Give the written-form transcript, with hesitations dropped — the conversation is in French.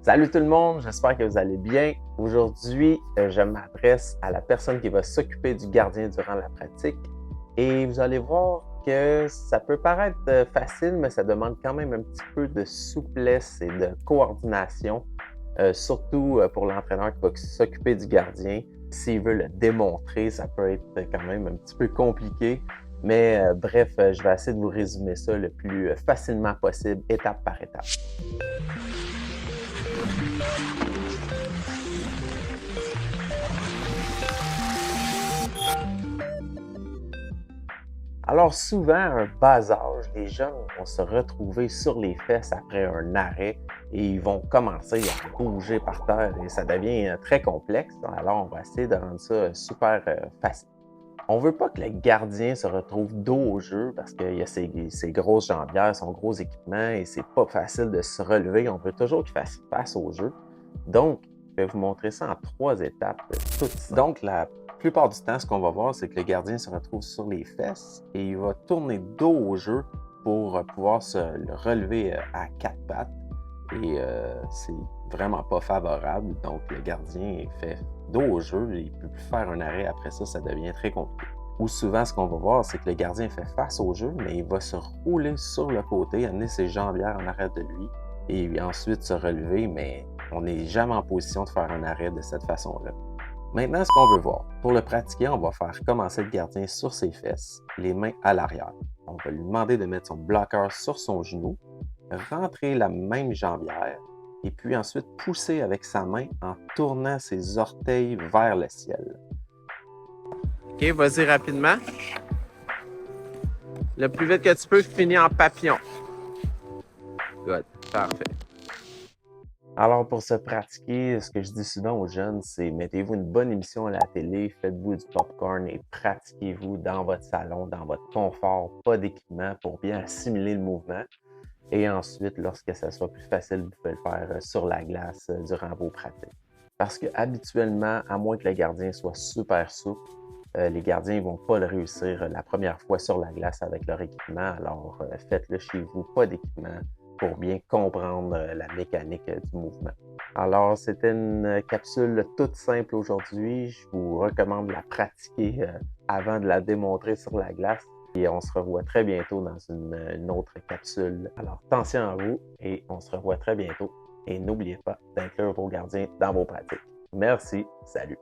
Salut tout le monde, j'espère que vous allez bien. Aujourd'hui, je m'adresse à la personne qui va s'occuper du gardien durant la pratique et vous allez voir que ça peut paraître facile, mais ça demande quand même un petit peu de souplesse et de coordination, surtout pour l'entraîneur qui va s'occuper du gardien. S'il veut le démontrer, ça peut être quand même un petit peu compliqué, mais bref, je vais essayer de vous résumer ça le plus facilement possible, étape par étape. Alors souvent, à un bas âge, les jeunes vont se retrouver sur les fesses après un arrêt et ils vont commencer à bouger par terre et ça devient très complexe. Alors on va essayer de rendre ça super facile. On ne veut pas que le gardien se retrouve dos au jeu parce qu'il y a ses grosses jambières, son gros équipement et c'est pas facile de se relever. On veut toujours qu'il fasse face au jeu. Donc, je vais vous montrer ça en 3 étapes. Donc, la plupart du temps, ce qu'on va voir, c'est que le gardien se retrouve sur les fesses et il va tourner dos au jeu pour pouvoir se le relever à 4 pattes. Et c'est vraiment pas favorable. Donc, le gardien fait dos au jeu et il ne peut plus faire un arrêt après ça, ça devient très compliqué. Ou souvent, ce qu'on va voir, c'est que le gardien fait face au jeu, mais il va se rouler sur le côté, amener ses jambières en arrière de lui et ensuite se relever, mais on n'est jamais en position de faire un arrêt de cette façon-là. Maintenant, ce qu'on veut voir, pour le pratiquer, on va faire commencer le gardien sur ses fesses, les mains à l'arrière. On va lui demander de mettre son bloqueur sur son genou, rentrer la même jambière et puis ensuite pousser avec sa main en tournant ses orteils vers le ciel. OK, vas-y rapidement. Le plus vite que tu peux, finis en papillon. Good, parfait. Alors, pour se pratiquer, ce que je dis souvent aux jeunes, c'est mettez-vous une bonne émission à la télé, faites-vous du popcorn et pratiquez-vous dans votre salon, dans votre confort, pas d'équipement pour bien assimiler le mouvement. Et ensuite, lorsque ça soit plus facile, vous pouvez le faire sur la glace durant vos pratiques. Parce que habituellement, à moins que le gardien soit super souple, les gardiens ne vont pas le réussir la première fois sur la glace avec leur équipement. Alors, faites-le chez vous, pas d'équipement, pour bien comprendre la mécanique du mouvement. Alors, c'était une capsule toute simple aujourd'hui. Je vous recommande de la pratiquer avant de la démontrer sur la glace. Et on se revoit très bientôt dans une autre capsule. Alors, attention à vous et on se revoit très bientôt. Et n'oubliez pas d'inclure vos gardiens dans vos pratiques. Merci, salut!